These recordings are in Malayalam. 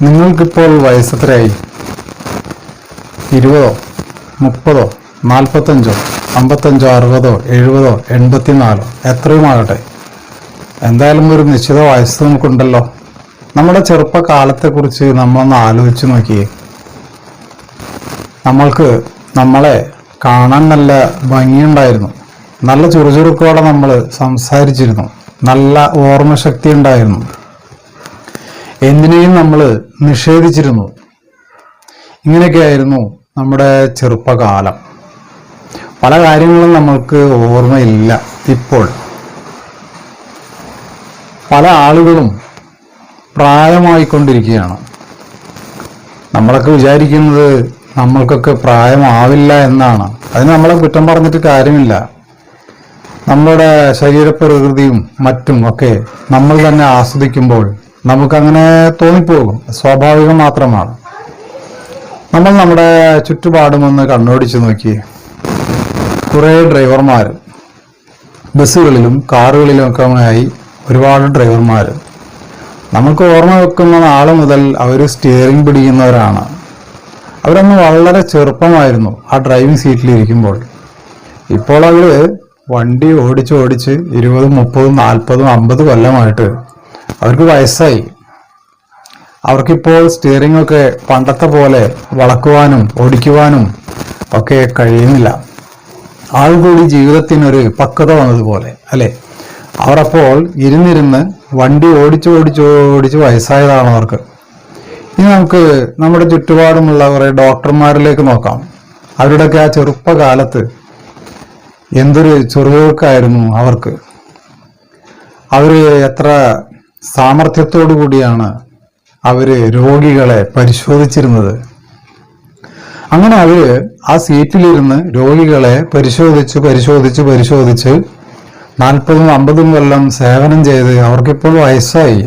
നിങ്ങൾക്കിപ്പോൾ വയസ്സെത്രയായി? 20, 30, 45, 55, 60, 70, 84 എത്രയുമാകട്ടെ, എന്തായാലും ഒരു നിശ്ചിത വയസ്സ് നമുക്കുണ്ടല്ലോ. നമ്മുടെ ചെറുപ്പകാലത്തെക്കുറിച്ച് നമ്മളൊന്ന് ആലോചിച്ച് നോക്കിയേ. നമ്മൾക്ക് നമ്മളെ കാണാൻ നല്ല ഭംഗിയുണ്ടായിരുന്നു, നല്ല ചുറുചുറുക്കോടെ നമ്മൾ സംസാരിച്ചിരുന്നു, നല്ല ഓർമ്മശക്തി ഉണ്ടായിരുന്നു, എന്തിനേയും നമ്മൾ നിഷേധിച്ചിരുന്നു. ഇങ്ങനെയൊക്കെയായിരുന്നു നമ്മുടെ ചെറുപ്പകാലം. പല കാര്യങ്ങളും നമ്മൾക്ക് ഓർമ്മയില്ല. ഇപ്പോൾ പല ആളുകളും പ്രായമായിക്കൊണ്ടിരിക്കുകയാണ്. നമ്മളൊക്കെ വിചാരിക്കുന്നത് നമ്മൾക്കൊക്കെ പ്രായമാവില്ല എന്നാണ്. അതിന് നമ്മളെ കുറ്റം പറഞ്ഞിട്ട് കാര്യമില്ല. നമ്മുടെ ശരീരപ്രകൃതിയും മറ്റും ഒക്കെ നമ്മൾ തന്നെ ആസ്വദിക്കുമ്പോൾ നമുക്കങ്ങനെ തോന്നിപ്പോകും. സ്വാഭാവികം മാത്രമാണ്. നമ്മൾ നമ്മുടെ ചുറ്റുപാടുമൊന്ന് കണ്ണോടിച്ച് നോക്കി. കുറേ ഡ്രൈവർമാർ, ബസ്സുകളിലും കാറുകളിലും ഒക്കെ ആയി ഒരുപാട് ഡ്രൈവർമാർ. നമുക്ക് ഓർമ്മ വെക്കുന്ന നാൾ മുതൽ അവർ സ്റ്റിയറിംഗ് പിടിക്കുന്നവരാണ്. അവരന്ന് വളരെ ചെറുപ്പമായിരുന്നു ആ ഡ്രൈവിംഗ് സീറ്റിലിരിക്കുമ്പോൾ. ഇപ്പോൾ അവർ വണ്ടി ഓടിച്ച് 20, 30, 40, 50 കൊല്ലമായിട്ട് അവർക്ക് വയസ്സായി. അവർക്കിപ്പോൾ സ്റ്റിയറിംഗ് ഒക്കെ പണ്ടത്തെ പോലെ വളക്കുവാനും ഓടിക്കുവാനും ഒക്കെ കഴിയുന്നില്ല. ആൾകൂടി ജീവിതത്തിനൊരു പക്വത വന്നതുപോലെ അല്ലേ? അവർ അപ്പോൾ ഇരുന്നിരുന്ന് വണ്ടി ഓടിച്ച് വയസ്സായതാണ് അവർക്ക്. ഇനി നമുക്ക് നമ്മുടെ ചുറ്റുപാടുമുള്ള കുറേ ഡോക്ടർമാരിലേക്ക് നോക്കാം. അവരുടെയൊക്കെ ആ ചെറുപ്പകാലത്ത് എന്തൊരു ചുറുചുറുക്കായിരുന്നു അവർക്ക്. അവര് എത്ര സാമർഥ്യത്തോടു കൂടിയാണ് അവര് രോഗികളെ പരിശോധിച്ചിരുന്നത്. അങ്ങനെ അവര് ആ സീറ്റിലിരുന്ന് രോഗികളെ പരിശോധിച്ച് 40, 50 കൊല്ലം സേവനം ചെയ്ത് അവർക്കിപ്പോൾ വയസ്സായി.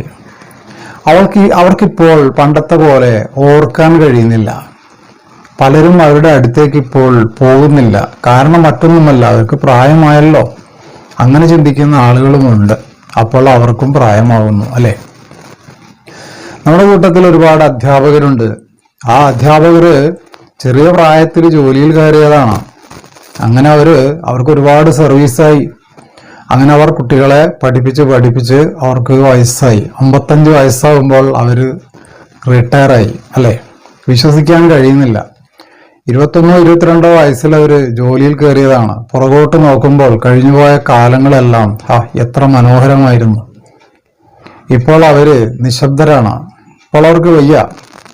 അവർക്കിപ്പോൾ പണ്ടത്തെ പോലെ ഓർക്കാൻ കഴിയുന്നില്ല. പലരും അവരുടെ അടുത്തേക്ക് ഇപ്പോൾ പോകുന്നില്ല. കാരണം മറ്റൊന്നുമല്ല, അവർക്ക് പ്രായമായല്ലോ. അങ്ങനെ ചിന്തിക്കുന്ന ആളുകളുമുണ്ട്. അപ്പോൾ അവർക്കും പ്രായമാകുന്നു അല്ലെ? നമ്മുടെ കൂട്ടത്തിൽ ഒരുപാട് അധ്യാപകരുണ്ട്. ആ അധ്യാപകര് ചെറിയ പ്രായത്തിൽ ജോലിയിൽ കയറിയതാണ്. അങ്ങനെ അവർക്ക് ഒരുപാട് സർവീസായി. അങ്ങനെ അവർ കുട്ടികളെ പഠിപ്പിച്ച് അവർക്ക് വയസ്സായി. 55 വയസ്സാകുമ്പോൾ അവർ റിട്ടയറായി അല്ലെ? വിശ്വസിക്കാൻ കഴിയുന്നില്ല. 21, 22 വയസ്സിൽ അവർ ജോലിയിൽ കയറിയതാണ്. പുറകോട്ട് നോക്കുമ്പോൾ കഴിഞ്ഞുപോയ കാലങ്ങളെല്ലാം എത്ര മനോഹരമായിരുന്നു. ഇപ്പോൾ അവര് നിശബ്ദരാണ്. ഇപ്പോൾ അവർക്ക് വയ്യ,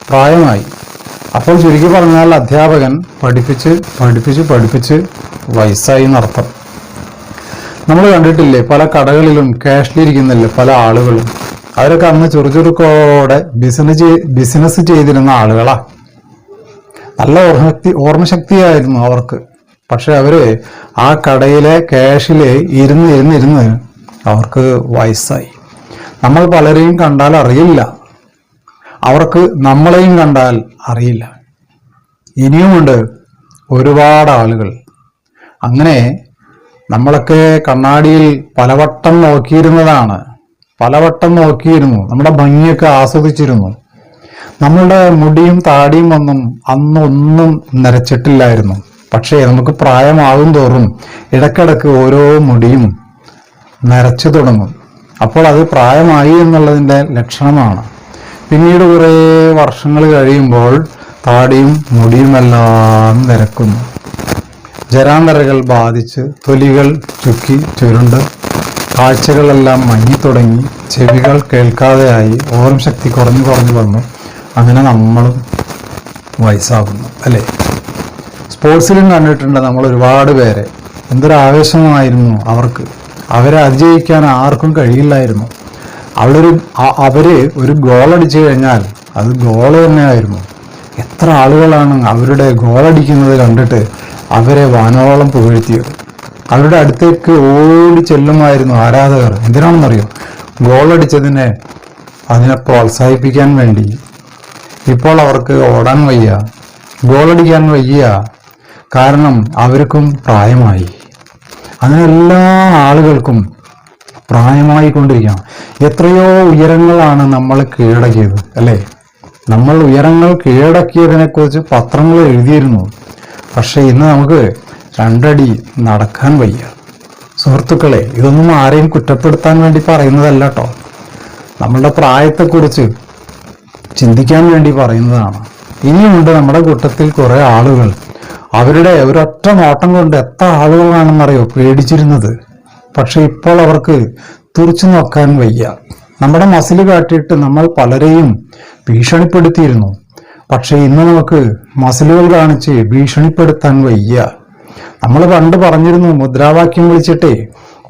പ്രായമായി. അപ്പോൾ ചുരുക്കി പറഞ്ഞാൽ അധ്യാപകൻ പഠിപ്പിച്ച് വയസ്സായി എന്നർത്ഥം. നമ്മൾ കണ്ടിട്ടില്ലേ, പല കടകളിലും ക്യാഷിലിരിക്കുന്നില്ലേ പല ആളുകളും. അവരൊക്കെ അന്ന് ചുറുചുറുക്കോടെ ബിസിനസ് ചെയ്തിരുന്ന ആളുകളാ. നല്ല ഓർമ്മശക്തിയായിരുന്നു അവർക്ക്. പക്ഷെ അവര് ആ കടയിലെ ക്യാഷില് ഇരുന്ന് അവർക്ക് വയസ്സായി. നമ്മൾ പലരെയും കണ്ടാൽ അറിയില്ല, അവർക്ക് നമ്മളെയും കണ്ടാൽ അറിയില്ല. ഇനിയുമുണ്ട് ഒരുപാട് ആളുകൾ. അങ്ങനെ നമ്മളൊക്കെ കണ്ണാടിയിൽ പലവട്ടം നോക്കിയിരുന്നതാണ്. നമ്മുടെ ഭംഗിയൊക്കെ ആസ്വദിച്ചിരുന്നു. നമ്മളുടെ മുടിയും താടിയും അന്നൊന്നും നരച്ചിട്ടില്ലായിരുന്നു. പക്ഷേ നമുക്ക് പ്രായമാകും തോറും ഇടക്കിടക്ക് ഓരോ മുടിയും നരച്ചു തുടങ്ങും. അപ്പോൾ അത് പ്രായമായി എന്നുള്ളതിൻ്റെ ലക്ഷണമാണ്. പിന്നീട് കുറേ വർഷങ്ങൾ കഴിയുമ്പോൾ താടിയും മുടിയുമെല്ലാം നിരക്കുന്നു. ജരാന്തരകൾ ബാധിച്ച് തൊലികൾ ചുക്കി ചുരുണ്ട് കാഴ്ചകളെല്ലാം മങ്ങിത്തുടങ്ങി, ചെവികൾ കേൾക്കാതെയായി, ഓർമ്മശക്തി കുറഞ്ഞു വന്നു. അങ്ങനെ നമ്മളും വയസ്സാകുന്നു അല്ലേ? സ്പോർട്സിലും കണ്ടിട്ടുണ്ട് നമ്മൾ ഒരുപാട് പേരെ. എന്തൊരു ആവേശമായിരുന്നു അവർക്ക്. അവരെ അതിജയിക്കാൻ ആർക്കും കഴിയില്ലായിരുന്നു. അവര് ഒരു ഗോൾ അടിച്ചു കഴിഞ്ഞാൽ അത് ഗോള് തന്നെയായിരുന്നു. എത്ര ആളുകളാണ് അവരുടെ ഗോളടിക്കുന്നത് കണ്ടിട്ട് അവരെ വാനോളം പുകഴ്ത്തിയത്. അവരുടെ അടുത്തേക്ക് ഓടി ചെല്ലുമായിരുന്നു ആരാധകർ. എന്തിനാണെന്നറിയോ? ഗോളടിച്ചതിനെ അതിനെ പ്രോത്സാഹിപ്പിക്കാൻ വേണ്ടി. ഇപ്പോൾ അവർക്ക് ഓടാൻ വയ്യ, ഗോളടിക്കാൻ വയ്യ. കാരണം അവർക്കും പ്രായമായി. അങ്ങനെ എല്ലാ ആളുകൾക്കും പ്രായമായി കൊണ്ടിരിക്കുകയാണ്. എത്രയോ ഉയരങ്ങളാണ് നമ്മൾ കീഴടക്കിയത് അല്ലേ? നമ്മൾ ഉയരങ്ങൾ കീഴടക്കിയതിനെക്കുറിച്ച് പത്രങ്ങൾ എഴുതിയിരുന്നു. പക്ഷെ ഇന്ന് നമുക്ക് 2 അടി നടക്കാൻ വയ്യ. സുഹൃത്തുക്കളെ, ഇതൊന്നും ആരെയും കുറ്റപ്പെടുത്താൻ വേണ്ടി പറയുന്നതല്ല കേട്ടോ. നമ്മളുടെ പ്രായത്തെക്കുറിച്ച് ചിന്തിക്കാൻ വേണ്ടി പറയുന്നതാണ്. ഇനിയുമുണ്ട് നമ്മുടെ കൂട്ടത്തിൽ കുറെ ആളുകൾ, അവരുടെ ഒരൊറ്റ നോട്ടം കൊണ്ട് എത്ര ആളുകളാണെന്നറിയോ പേടിച്ചിരുന്നത്. പക്ഷെ ഇപ്പോൾ അവർക്ക് തുറച്ചു നോക്കാൻ വയ്യ. നമ്മുടെ മസിൽ കാട്ടിയിട്ട് നമ്മൾ പലരെയും ഭീഷണിപ്പെടുത്തിയിരുന്നു. പക്ഷെ ഇന്ന് നമുക്ക് മസിലുകൾ കാണിച്ച് ഭീഷണിപ്പെടുത്താൻ വയ്യ. നമ്മൾ പണ്ട് പറഞ്ഞിരുന്നു, മുദ്രാവാക്യം വിളിച്ചിട്ടേ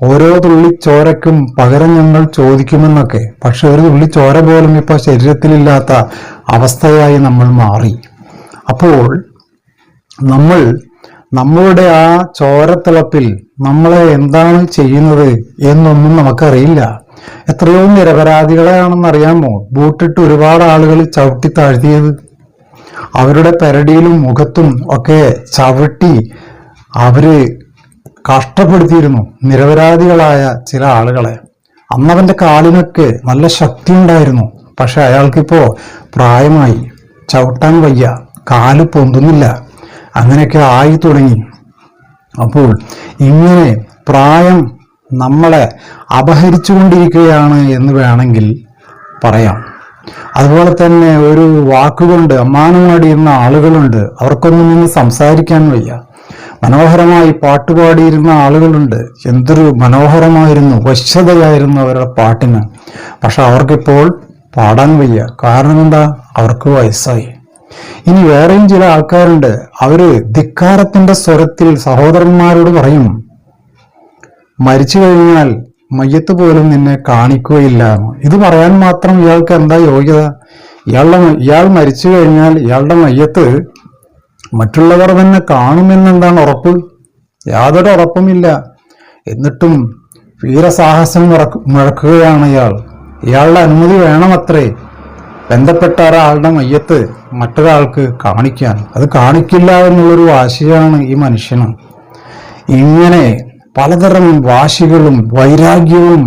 ഓരോ തുള്ളി ചോരയ്ക്കും പകരം ഞങ്ങൾ ചോദിക്കുമെന്നൊക്കെ. പക്ഷെ ഒരു തുള്ളി ചോര പോലും ഇപ്പൊ ശരീരത്തിലില്ലാത്ത അവസ്ഥയായി നമ്മൾ മാറി. അപ്പോൾ നമ്മളുടെ ആ ചോരത്തിളപ്പിൽ നമ്മളെ എന്താണ് ചെയ്യുന്നത് എന്നൊന്നും നമുക്കറിയില്ല. എത്രയോ നിരപരാധികളെയാണെന്നറിയാമോ ബൂട്ടിട്ട് ഒരുപാട് ആളുകൾ ചവിട്ടി താഴ്ത്തിയത്. അവരുടെ പെരടിയിലും മുഖത്തും ഒക്കെ ചവിട്ടി അവര് കഷ്ടപ്പെടുത്തിയിരുന്നു നിരപരാധികളായ ചില ആളുകളെ. അന്നവന്റെ കാലിനൊക്കെ നല്ല ശക്തി ഉണ്ടായിരുന്നു. പക്ഷെ അയാൾക്കിപ്പോ പ്രായമായി, ചവിട്ടാൻ വയ്യ, കാല് പൊന്തുന്നില്ല, അങ്ങനെയൊക്കെ ആയി തുടങ്ങി. അപ്പോൾ ഇങ്ങനെ പ്രായം നമ്മളെ അപഹരിച്ചുകൊണ്ടിരിക്കുകയാണ് എന്ന് വേണമെങ്കിൽ പറയാം. അതുപോലെ തന്നെ ഒരു വാക്കുകൊണ്ട് അമ്മാനമാടിയിരുന്ന ആളുകളുണ്ട്, അവർക്കൊന്നും ഇന്ന് സംസാരിക്കാൻ വയ്യ. മനോഹരമായി പാട്ടുപാടിയിരുന്ന ആളുകളുണ്ട്, എന്തൊരു മനോഹരമായിരുന്നു, വശ്യതയായിരുന്നു അവരുടെ പാട്ടിന്. പക്ഷെ അവർക്കിപ്പോൾ പാടാൻ വയ്യ. കാരണം എന്താ? അവർക്ക് വയസ്സായി. ഇനി വേറെയും ചില ആൾക്കാരുണ്ട്, അവര് ധിക്കാരത്തിന്റെ സ്വരത്തിൽ സഹോദരന്മാരോട് പറയും, മരിച്ചു കഴിഞ്ഞാൽ മയ്യത്ത് പോലും നിന്നെ കാണിക്കുകയില്ല. ഇത് പറയാൻ മാത്രം ഇയാൾക്ക് എന്താ യോഗ്യത? ഇയാൾ മരിച്ചു കഴിഞ്ഞാൽ ഇയാളുടെ മയ്യത്ത് മറ്റുള്ളവർ തന്നെ കാണുമെന്നെന്താണ് ഉറപ്പ്? യാതൊരു ഉറപ്പുമില്ല. എന്നിട്ടും വീരസാഹസം മുഴക്കുകയാണ് ഇയാളുടെ അനുമതി വേണമത്രേ ബന്ധപ്പെട്ട ഒരാളുടെ മയ്യത്ത് മറ്റൊരാൾക്ക് കാണിക്കാൻ. അത് കാണിക്കില്ല എന്നുള്ളൊരു വാശിയാണ് ഈ മനുഷ്യന്. ഇങ്ങനെ പലതരം വാശികളും വൈരാഗ്യവും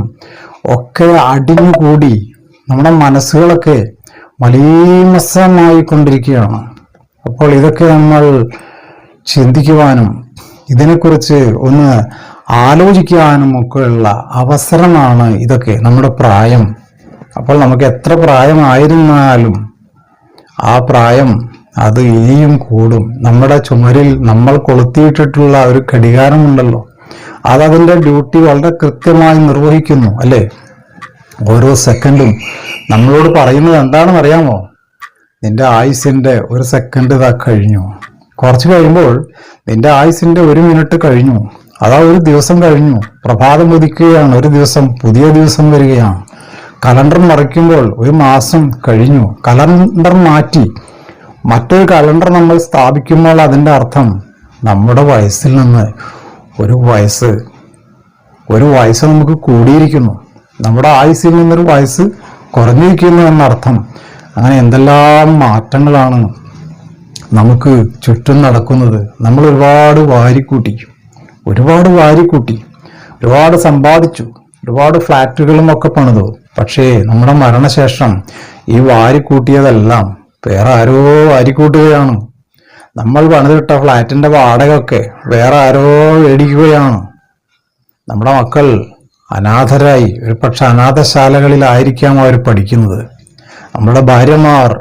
ഒക്കെ അടിഞ്ഞുകൂടി നമ്മുടെ മനസ്സുകളൊക്കെ മലീമസമായി കൊണ്ടിരിക്കുകയാണ്. അപ്പോൾ ഇതൊക്കെ നമ്മൾ ചിന്തിക്കുവാനും ഇതിനെക്കുറിച്ച് ഒന്ന് ആലോചിക്കുവാനും ഒക്കെയുള്ള അവസരമാണ് ഇതൊക്കെ, നമ്മുടെ പ്രായം. അപ്പോൾ നമുക്ക് എത്ര പ്രായമായിരുന്നാലും ആ പ്രായം അത് ഇനിയും കൂടും. നമ്മുടെ ചുമരിൽ നമ്മൾ കൊളുത്തിയിട്ടിട്ടുള്ള ഒരു ഘടികാരമുണ്ടല്ലോ, അതതിൻ്റെ ഡ്യൂട്ടി വളരെ കൃത്യമായി നിർവഹിക്കുന്നു അല്ലേ? ഓരോ സെക്കൻഡും നമ്മളോട് പറയുന്നത് എന്താണെന്ന് അറിയാമോ? നിന്റെ ആയുസിന്റെ 1 സെക്കൻഡ് ഇതാ കഴിഞ്ഞു. കുറച്ച് കഴിയുമ്പോൾ നിന്റെ ആയുസിന്റെ 1 മിനിറ്റ് കഴിഞ്ഞു. അതാ 1 ദിവസം കഴിഞ്ഞു. പ്രഭാതം ഉദിക്കുകയാണ്, ഒരു ദിവസം, പുതിയ ദിവസം വരികയാണ്. കലണ്ടർ മറിക്കുമ്പോൾ 1 മാസം കഴിഞ്ഞു. കലണ്ടർ മാറ്റി മറ്റൊരു കലണ്ടർ നമ്മൾ സ്ഥാപിക്കുമ്പോൾ അതിൻ്റെ അർത്ഥം നമ്മുടെ വയസ്സിൽ നിന്ന് ഒരു വയസ്സ് നമുക്ക് കൂടിയിരിക്കുന്നു. നമ്മുടെ ആയുസ്സിൽ നിന്നൊരു വയസ്സ് കുറഞ്ഞിരിക്കുന്നു എന്നർത്ഥം. അങ്ങനെ എന്തെല്ലാം മാറ്റങ്ങളാണ് നമുക്ക് ചുറ്റും നടക്കുന്നത്. നമ്മൾ ഒരുപാട് വാരിക്കൂട്ടി, ഒരുപാട് സമ്പാദിച്ചു, ഒരുപാട് ഫ്ലാറ്റുകളും ഒക്കെ പണിതു. പക്ഷേ നമ്മുടെ മരണശേഷം ഈ വാരിക്കൂട്ടിയതെല്ലാം വേറെ ആരോ വാരിക്കൂട്ടുകയാണ്. നമ്മൾ പണിതിട്ട ഫ്ലാറ്റിന്റെ വാടകയൊക്കെ വേറെ ആരോ മേടിക്കുകയാണ്. നമ്മുടെ മക്കൾ അനാഥരായി, ഒരുപക്ഷെ അനാഥശാലകളിലായിരിക്കാം അവർ പഠിക്കുന്നത്. നമ്മുടെ ഭാര്യമാർ,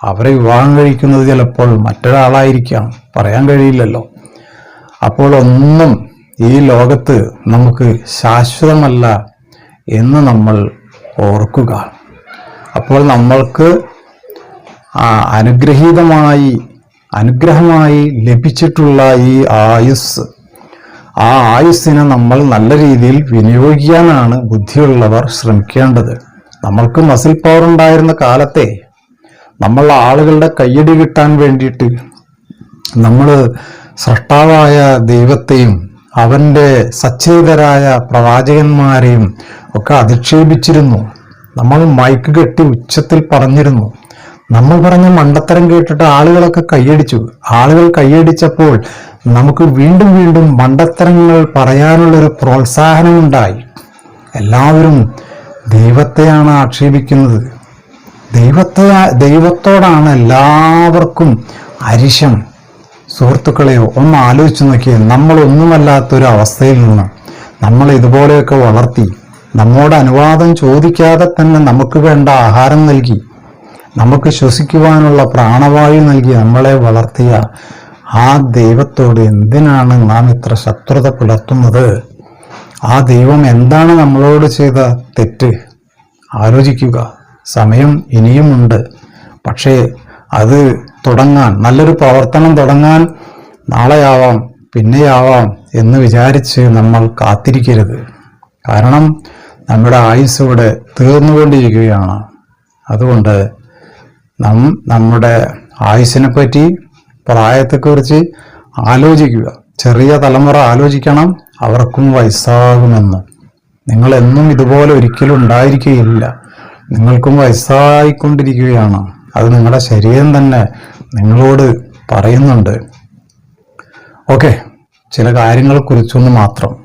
അവരെ വിവാഹം കഴിക്കുന്നത് ചിലപ്പോൾ മറ്റൊരാളായിരിക്കാം, പറയാൻ കഴിയില്ലല്ലോ. അപ്പോൾ ഒന്നും ഈ ലോകത്ത് നമുക്ക് ശാശ്വതമല്ല എന്ന് നമ്മൾ ഓർക്കുക. അപ്പോൾ നമ്മൾക്ക് അനുഗ്രഹമായി ലഭിച്ചിട്ടുള്ള ഈ ആയുസ്, ആ ആയുസ്സിനെ നമ്മൾ നല്ല രീതിയിൽ വിനിയോഗിക്കാനാണ് ബുദ്ധിയുള്ളവർ ശ്രമിക്കേണ്ടത്. നമ്മൾക്ക് മസിൽ പവർ ഉണ്ടായിരുന്ന കാലത്തെ നമ്മൾ ആളുകളുടെ കയ്യടി കിട്ടാൻ വേണ്ടിയിട്ട് നമ്മൾ സൃഷ്ടാവായ ദൈവത്തെയും അവൻ്റെ സച്ചേതരായ പ്രവാചകന്മാരെയും ഒക്കെ അധിക്ഷേപിച്ചിരുന്നു. നമ്മൾ മൈക്ക് കെട്ടി ഉച്ചത്തിൽ പറഞ്ഞിരുന്നു. നമ്മൾ പറഞ്ഞ മണ്ടത്തരം കേട്ടിട്ട് ആളുകളൊക്കെ കൈയടിച്ചു. ആളുകൾ കൈയടിച്ചപ്പോൾ നമുക്ക് വീണ്ടും വീണ്ടും മണ്ടത്തരങ്ങൾ പറയാനുള്ളൊരു പ്രോത്സാഹനമുണ്ടായി. എല്ലാവരും ദൈവത്തെയാണ് ആക്ഷേപിക്കുന്നത്. ദൈവത്തോടാണ് എല്ലാവർക്കും അരിശം. സുഹൃത്തുക്കളെയോ ഒന്ന് ആലോചിച്ച് നോക്കിയേ. നമ്മളൊന്നുമല്ലാത്തൊരു അവസ്ഥയിൽ നിന്ന് നമ്മളെ ഇതുപോലെയൊക്കെ വളർത്തി, നമ്മോട് അനുവാദം ചോദിക്കാതെ തന്നെ നമുക്ക് വേണ്ട ആഹാരം നൽകി, നമുക്ക് ശ്വസിക്കുവാനുള്ള പ്രാണവായു നൽകി നമ്മളെ വളർത്തിയ ആ ദൈവത്തോട് എന്തിനാണ് നാം ഇത്ര ശത്രുത പുലർത്തുന്നത്? ആ ദൈവം എന്താണ് നമ്മളോട് ചെയ്ത തെറ്റ്? ആലോചിക്കുക. സമയം ഇനിയുമുണ്ട്. പക്ഷേ അത് തുടങ്ങാൻ, നല്ലൊരു പ്രവർത്തനം തുടങ്ങാൻ നാളെയാവാം, പിന്നെയാവാം എന്ന് വിചാരിച്ച് നമ്മൾ കാത്തിരിക്കരുത്. കാരണം നമ്മുടെ ആയുസ് ഇവിടെ തീർന്നുകൊണ്ടിരിക്കുകയാണ്. അതുകൊണ്ട് നമ്മുടെ ആയുസ്സിനെ പറ്റി, പ്രായത്തെക്കുറിച്ച് ആലോചിക്കുക. ചെറിയ തലമുറ ആലോചിക്കണം, അവർക്കും വയസ്സാകുമെന്ന്. നിങ്ങളെന്നും ഇതുപോലെ ഒരിക്കലും ഉണ്ടായിരിക്കുകയില്ല. നിങ്ങൾക്കും വയസ്സായിക്കൊണ്ടിരിക്കുകയാണ്. അത് നിങ്ങളുടെ ശരീരം തന്നെ നിങ്ങളോട് പറയുന്നുണ്ട്. ഓക്കെ, ചില കാര്യങ്ങളെ കുറിച്ചൊന്ന് മാത്രം.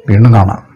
വീണ്ടും കാണാം.